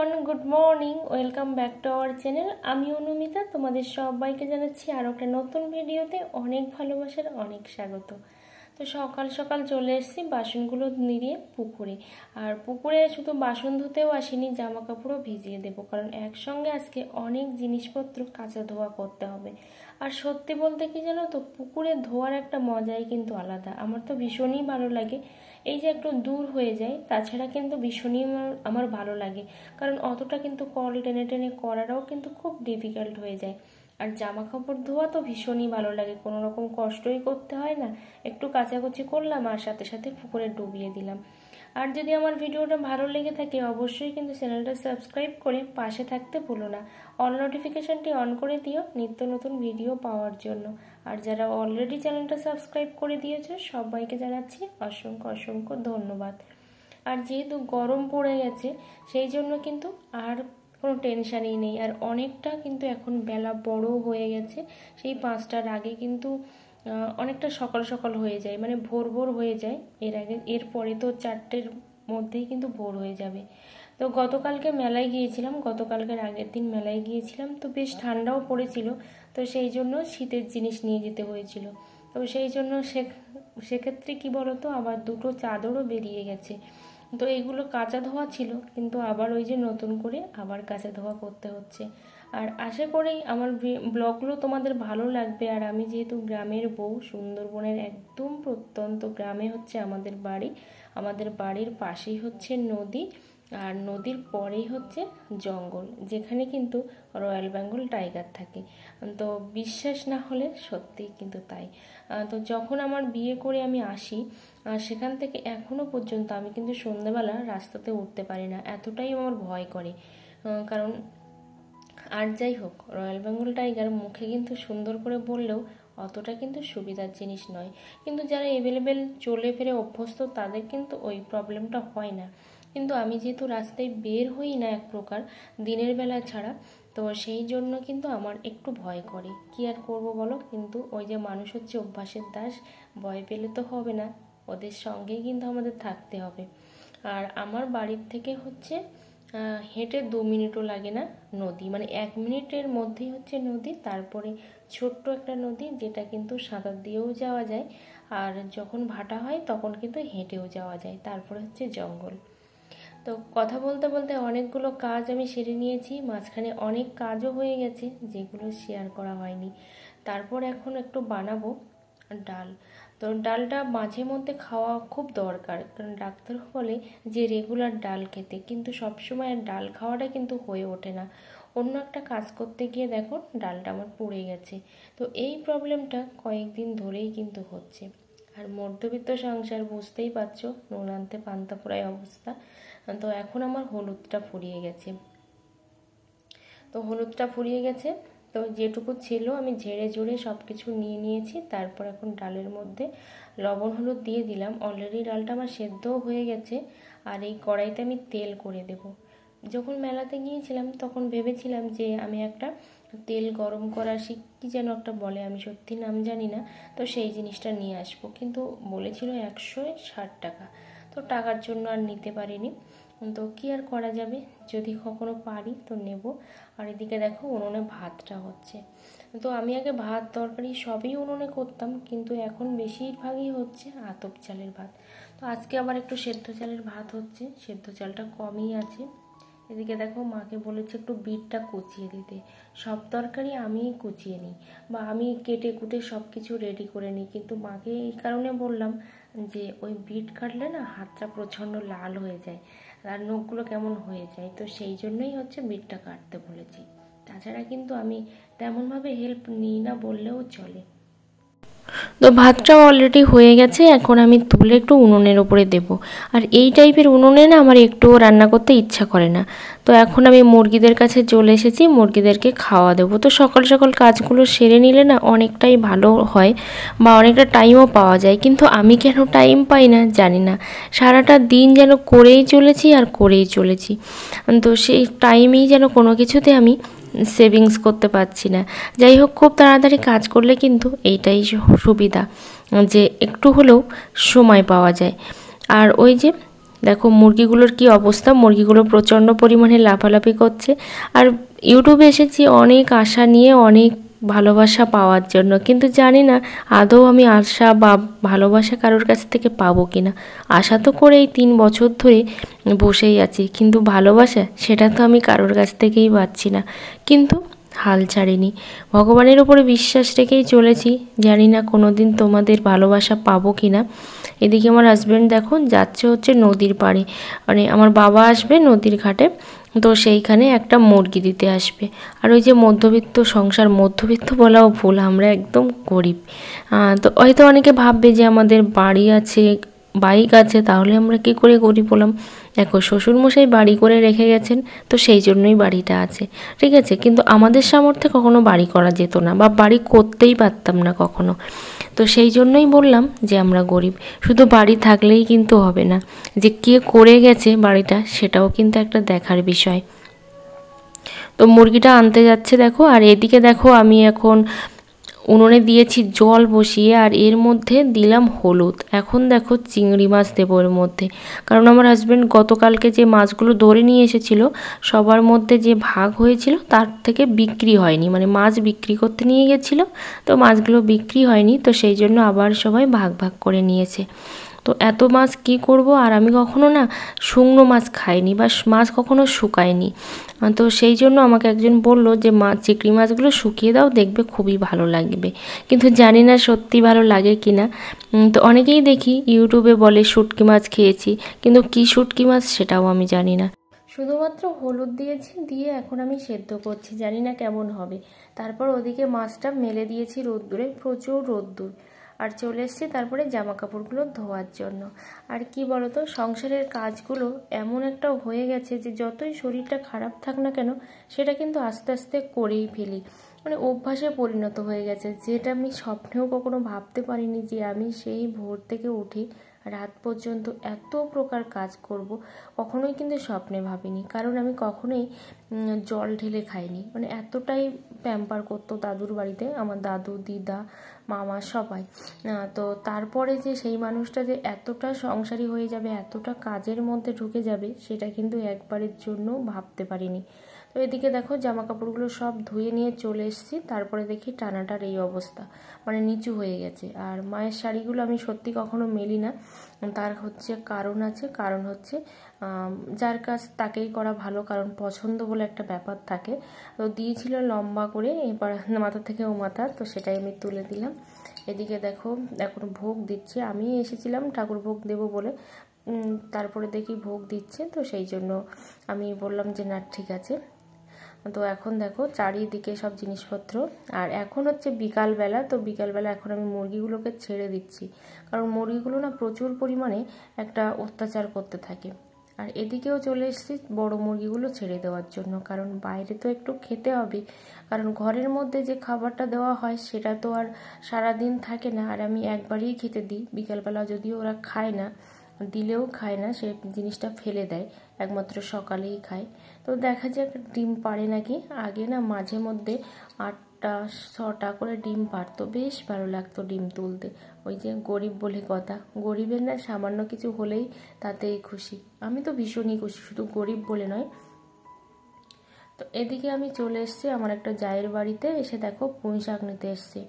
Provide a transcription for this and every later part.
Everyone, good morning. Welcome back to our channel. আমি অনুমিতা, তোমাদের সবাইকে জানাচ্ছি আরও একটা নতুন ভিডিওতে অনেক ভালোবাসার অনেক স্বাগত। তো সকাল সকাল চলে এসেছি বাসনগুলো নিয়ে পুকুরে। আর পুকুরে শুধু বাসন ধুতেও আসিনি, জামা কাপড়ও ভিজিয়ে দেবো, কারণ একসঙ্গে আজকে অনেক জিনিসপত্র কাচা ধোয়া করতে হবে। আর সত্যি বলতে কি জানো তো, পুকুরে ধোয়ার একটা মজাই কিন্তু আলাদা। আমার তো ভীষণই ভালো লাগে। এই যে একটু দূর হয়ে যায়, তাছাড়া কিন্তু ভীষণই আমার ভালো লাগে, কারণ অতটা কিন্তু কল টেনে টেনে করাটাও কিন্তু খুব ডিফিকাল্ট হয়ে যায়। আর জামা কাপড় ধোয়া তো ভীষণই ভালো লাগে, কোনো রকম কষ্টই করতে হয় না, একটু কাচাকুচি করলাম আর সাথে সাথে পুকুরে ডুবিয়ে দিলাম। আর যদি আমার ভিডিওটা ভালো লেগে থাকে অবশ্যই কিন্তু চ্যানেলটা সাবস্ক্রাইব করে পাশে থাকতে ভুলো না। অল নোটিফিকেশানটি অন করে দিও নিত্য নতুন ভিডিও পাওয়ার জন্য। আর যারা অলরেডি চ্যানেলটা সাবস্ক্রাইব করে দিয়েছো সবাইকে জানাচ্ছি অসংখ্য অসংখ্য ধন্যবাদ। আর যেহেতু গরম পড়ে গেছে সেই জন্য কিন্তু আর কোনো টেনশানই নেই। আর অনেকটা কিন্তু এখন বেলা বড় হয়ে গেছে, সেই 5টার আগে কিন্তু অনেকটা সকাল সকাল হয়ে যায়, মানে ভোর ভোর হয়ে যায়। এরপরে তো 4টের মধ্যেই কিন্তু ভোর হয়ে যাবে। তো গতকালকে মেলায় গিয়েছিলাম, গতকালকের আগের দিন মেলায় গিয়েছিলাম, তো বেশ ঠান্ডাও পড়েছিল, তো সেই জন্য শীতের জিনিস নিয়ে যেতে হয়েছিল। তো সেই জন্য সেক্ষেত্রে কি বলতো, আবার 2টো চাদরও বেরিয়ে গেছে। তো এইগুলো কাঁচা ধোয়া ছিল, কিন্তু আবার ওই যে নতুন করে আবার কাঁচা ধোয়া করতে হচ্ছে। আর আশা করি আমার ব্লগগুলো তোমাদের ভালো লাগবে। আর আমি যেহেতু গ্রামের বউ, সুন্দরবনের একদম প্রত্যন্ত গ্রামে হচ্ছে আমাদের বাড়ি, আমাদের বাড়ির পাশেই হচ্ছে নদী, আর নদীর পরেই হচ্ছে জঙ্গল, যেখানে কিন্তু রয়্যাল বেঙ্গল টাইগার থাকে। তো বিশ্বাস না হলে সত্যিই কিন্তু তাই। তো যখন আমার বিয়ে করে আমি আসি, সেখান থেকে এখনও পর্যন্ত আমি কিন্তু সন্ধ্যাবেলা রাস্তাতে উঠতে পারি না, এতটাই আমার ভয় করে। কারণ আর যাই হোক, রয়্যাল বেঙ্গল টাইগার মুখে কিন্তু সুন্দর করে বললেও অতটা কিন্তু সুবিধার জিনিস নয়। কিন্তু যারা অ্যাভেলেবেল চলে ফিরে অভ্যস্ত তাদের কিন্তু ওই প্রবলেমটা হয় না। কিন্তু আমি যেহেতু রাস্তায় বের হই না এক প্রকার দিনের বেলা ছাড়া, তো সেই জন্য কিন্তু আমার একটু ভয় করে। কি আর করব বলো, কিন্তু ওই যে মানুষ হচ্ছে অভ্যাসের দাস, ভয় পেলে তো হবে না, ওদের সঙ্গেই কিন্তু আমাদের থাকতে হবে। আর আমার বাড়ির থেকে হচ্ছে হেঁটে 2 মিনিটও লাগে না নদী, মানে 1 মিনিটের মধ্যেই হচ্ছে নদী। তারপরে ছোট্ট একটা নদী, যেটা কিন্তু সাঁতার দিয়েও যাওয়া যায়, আর যখন ভাটা হয় তখন কিন্তু হেঁটেও যাওয়া যায়। তারপরে হচ্ছে জঙ্গল। তো কথা বলতে বলতে অনেকগুলো কাজ আমি সেরে নিয়েছি, মাঝখানে অনেক কাজও হয়ে গেছে যেগুলো শেয়ার করা হয়নি। তারপর এখন একটু বানাবো ডাল। তো ডালটা মাঝে মধ্যে খাওয়া খুব দরকার, কারণ ডাক্তার বলে যে রেগুলার ডাল খেতে, কিন্তু সবসময় ডাল খাওয়াটা কিন্তু হয়ে ওঠে না। অন্য একটা কাজ করতে গিয়ে দেখো ডালটা আমার পুড়ে গেছে। তো এই প্রবলেমটা কয়েকদিন ধরেই কিন্তু হচ্ছে। আর মধ্যবিত্ত সংসার, বুঝতেই পারছো, নুন আনতে পান্তা ফুরায় অবস্থা। তো এখন আমার হলুদটা ফুরিয়ে গেছে, তো যেটুকু ছিল আমি ঝেড়ে ঝুড়ে সব কিছু নিয়ে নিয়েছি। তারপর এখন ডালের মধ্যে লবণ হলুদ দিয়ে দিলাম। অলরেডি ডালটা আমার সেদ্ধও হয়ে গেছে। আর এই কড়াইতে আমি তেল করে দেব। যখন মেলাতে গিয়েছিলাম তখন ভেবেছিলাম যে আমি একটা তেল গরম করা কি যেন একটা বলে, আমি সত্যি নাম জানি না, তো সেই জিনিসটা নিয়ে আসবো, কিন্তু বলেছিল 160 টাকা। তো টাকার জন্য আর নিতে পারিনি। তো কি আর করা যাবে, যদি কখনো পারি তো নেব। আর এদিকে দেখো উনুনে ভাতটা হচ্ছে। তো আমি আগে ভাত তরকারি সবই উনুনে করতাম, কিন্তু এখন বেশিরভাগই হচ্ছে আতপ চালের ভাত। তো আজকে আবার একটু সেদ্ধ চালের ভাত হচ্ছে, সেদ্ধ চালটা কমই আছে। এদিকে দেখো মাকে বলেছে একটু বিটটা কুচিয়ে দিতে। সব তরকারি আমিই কুচিয়ে নিই, বা আমি কেটে কুটে সব কিছু রেডি করে নিই, কিন্তু মাকে এই কারণে বললাম যে ওই বিট কাটলে না হাতটা প্রচণ্ড লাল হয়ে যায় আর নখগুলো কেমন হয়ে যায়, তো সেই জন্যই হচ্ছে বিটটা কাটতে বলেছি। তাছাড়া কিন্তু আমি তেমনভাবে হেল্প নিই না বললেও চলে। তো ভাতটাও অলরেডি হয়ে গেছে, এখন আমি তুলে একটু উনুনের ওপরে দেব। আর এই টাইপের উনুনে না আমার একটুও রান্না করতে ইচ্ছা করে না। তো এখন আমি মুরগিদের কাছে চলে এসেছি, মুরগিদেরকে খাওয়া দেবো। তো সকাল সকাল কাজগুলো সেরে নিলে না অনেকটাই ভালো হয়, বা অনেকটা টাইমও পাওয়া যায়। কিন্তু আমি কেন টাইম পাই না জানি না, সারাটা দিন যেন করেই চলেছি। তো সেই টাইমেই যেন কোনো কিছুতে আমি সেভিংস করতে পারছি না। যাই হোক, খুব তাড়াতাড়ি কাজ করলে কিন্তু এইটাই সুবিধা, যে একটু হলেও সময় পাওয়া যায়। আর ওই যে দেখো মুরগিগুলোর কি অবস্থা, মুরগিগুলো প্রচণ্ড পরিমাণে লাফালাফি করছে। আর ইউটিউবে এসেছি অনেক আশা নিয়ে, অনেক ভালোবাসা পাওয়ার জন্য, কিন্তু জানি না আদৌ আমি আশা বা ভালোবাসা কারোর কাছ থেকে পাবো কি না। আশা তো করেই 3 বছর ধরে বসেই আছি, কিন্তু ভালোবাসা সেটা তো আমি কারোর কাছ থেকেই পাচ্ছি না। কিন্তু হাল ছাড়িনি, ভগবানের ওপরে বিশ্বাস রেখেই চলেছি। জানি না কোনো দিন তোমাদের ভালোবাসা পাবো কি না। এদিকে আমার হাজব্যান্ড দেখো যাচ্ছে হচ্ছে নদীর পাড়ে, মানে আমার বাবা আসবে নদীর ঘাটে, তো সেইখানে একটা মুরগি দিতে আসবে। আর ওই যে মধ্যবিত্ত সংসার, মধ্যবিত্ত বলাও ভুল, আমরা একদম গরিব। তো হয়তো অনেকে ভাববে যে আমাদের বাড়ি আছে, বাইক আছে, তাহলে আমরা কী করে গরিব হলাম। দেখো শ্বশুরমশাই বাড়ি করে রেখে গেছেন, তো সেই জন্যই বাড়িটা আছে, ঠিক আছে। কিন্তু আমাদের সামর্থ্যে কখনো বাড়ি করা যেত না, বা বাড়ি করতেই পারতাম না কখনো। তো সেই জন্যই বললাম যে আমরা গরিব। শুধু বাড়ি থাকলেই কিন্তু হবে না, যে কে করে গেছে বাড়িটা সেটাও কিন্তু একটা দেখার বিষয়। তো মুরগিটা আনতে যাচ্ছে দেখো। আর এদিকে দেখো আমি এখন উনুনে দিয়েছি জল বসিয়ে, আর এর মধ্যে দিলাম হলুদ। এখন দেখো চিংড়ি মাছ দেবো এর মধ্যে, কারণ আমার হাজব্যান্ড গতকালকে যে মাছগুলো ধরে নিয়ে এসেছিলো সবার মধ্যে যে ভাগ হয়েছিল তার থেকে বিক্রি হয়নি, মানে মাছ বিক্রি করতে নিয়ে গেছিলো, তো মাছগুলো বিক্রি হয়নি, তো সেই জন্য আবার সবাই ভাগ ভাগ করে নিয়েছে। তো এত মাছ কি করব, আর আমি কখনো না শুকনো মাছ খাইনি, বা মাছ কখনো শুকায়নি। তো সেই জন্য আমাকে একজন বলল যে চিংড়ি মাছগুলো শুকিয়ে দাও, দেখবে খুবই ভালো লাগবে। কিন্তু জানি না সত্যি ভালো লাগে কি না। তো অনেকেই দেখি ইউটিউবে বলে শুটকি মাছ খেয়েছি, কিন্তু কি শুটকি মাছ সেটাও আমি জানি না। শুধুমাত্র হলুদ দিয়েছি, দিয়ে এখন আমি সেদ্ধ করছি, জানি না কেমন হবে। তারপর ওদিকে মাছটা মেলে দিয়েছি রোদ্দুরে, প্রচুর রোদ্দুর। আর চলে এসেছি তারপরে জামা কাপড়গুলো ধোয়ার জন্য। আর কি বলতো, সংসারের কাজগুলো এমন একটা হয়ে গেছে যে যতই শরীরটা খারাপ থাক না কেন, সেটা কিন্তু আস্তে আস্তে করেই ফেলি, মানে অভ্যাসে পরিণত হয়ে গেছে। যেটা আমি স্বপ্নেও কখনো ভাবতে পারিনি যে আমি সেই ভোর থেকে উঠি রাত পর্যন্ত এত প্রকার কাজ করব, কখনোই কিন্তু স্বপ্নে ভাবিনি। কারণ আমি কখনোই জল ঢেলে খাইনি, মানে এতটাই প্যাম্পার করতো দাদুর বাড়িতে আমার দাদু, দিদা, মামা সবাই। তো তারপরে যে সেই মানুষটা যে এতটা সংসারী হয়ে যাবে, এতটা কাজের মধ্যে ঢুকে যাবে, সেটা কিন্তু একবারের জন্য ভাবতে পারিনি। তো এদিকে দেখো জামা কাপড়গুলো সব ধুয়ে নিয়ে চলে এসেছি, তারপরে দেখি টানাটার এই অবস্থা, মানে নিচু হয়ে গেছে। আর মায়ের শাড়িগুলো আমি সত্যি কখনো মেলি না, তার হচ্ছে কারণ আছে। কারণ হচ্ছে যার কাজ তাকেই করা ভালো, কারণ পছন্দ বলে একটা ব্যাপার থাকে। তো দিয়েছিল লম্বা করে, এবার মাথা থেকে ও মাথা, তো সেটাই আমি তুলে দিলাম। এদিকে দেখো এখন ভোগ দিচ্ছে, আমি এসেছিলাম ঠাকুর ভোগ দেবো বলে, তারপরে দেখি ভোগ দিচ্ছে, তো সেই জন্য আমি বললাম যে না ঠিক আছে। তো এখন দেখো চারিদিকে সব জিনিসপত্র। আর এখন হচ্ছে বিকালবেলা, তো বিকালবেলা এখন আমি মুরগিগুলোকে ছেড়ে দিচ্ছি, কারণ মুরগিগুলো না প্রচুর পরিমাণে একটা অত্যাচার করতে থাকে। আর এদিকেও চলে এসেছি বড় মুরগিগুলো ছেড়ে দেওয়ার জন্য, কারণ বাইরে তো একটু খেতে হবে, কারণ ঘরের মধ্যে যে খাবারটা দেওয়া হয় সেটা তো আর সারাদিন থাকে না। আর আমি একবারই খেতে দিই বিকালবেলা, যদিও ওরা খায় না, দিলেও খায় না, সে জিনিসটা ফেলে দেয়, একমাত্র সকালেই খায়। তো দেখা যাক ডিম পাড়ে নাকি। আগে না মাঝে মধ্যে 8টা 6টা করে ডিম পারতো, বেশ ভালো লাগতো ডিম তুলতে। ওই যে গরিব বলে কথা, গরিবের না সামান্য কিছু হলেই তাতেই খুশি। আমি তো ভীষণই খুশি, শুধু গরিব বলে নয়। তো এদিকে আমি চলে এসেছি আমার একটা জায়ের বাড়িতে, এসে দেখো পুঁই শাক নিতে এসছে,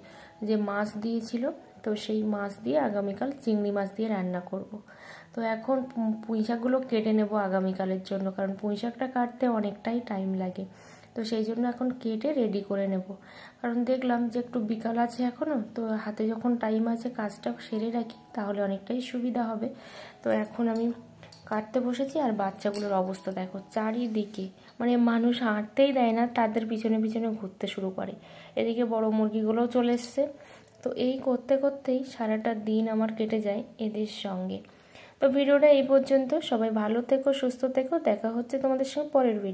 যে মাছ দিয়েছিল, তো সেই মাছ দিয়ে আগামীকাল চিংড়ি মাছ দিয়ে রান্না করব। তো এখন পুঁই শাকগুলো কেটে নেব আগামীকালের জন্য, কারণ পুঁই শাকটা কাটতে অনেকটাই টাইম লাগে। তো সেই জন্য এখন কেটে রেডি করে নেব, কারণ দেখলাম যে একটু বিকাল আছে এখনও, তো হাতে যখন টাইম আছে কাজটা সেরে রাখি, তাহলে অনেকটাই সুবিধা হবে। তো এখন আমি কাটতে বসেছি। আর বাচ্চাগুলোর অবস্থা দেখো চারিদিকে, মানে মানুষ হাঁটতেই দেয় না, তাদের পিছনে পিছনে ঘুরতে শুরু করে। এদিকে বড় মুরগিগুলোও চলে এসছে। তো এই করতে করতেই সারাটা দিন আমার কেটে যায় এদের সঙ্গে। তো ভিডিওটা এই পর্যন্ত, সবাই ভালো থেকো, সুস্থ থেকো, দেখা হচ্ছে তোমাদের সঙ্গে পরের ভিডিও।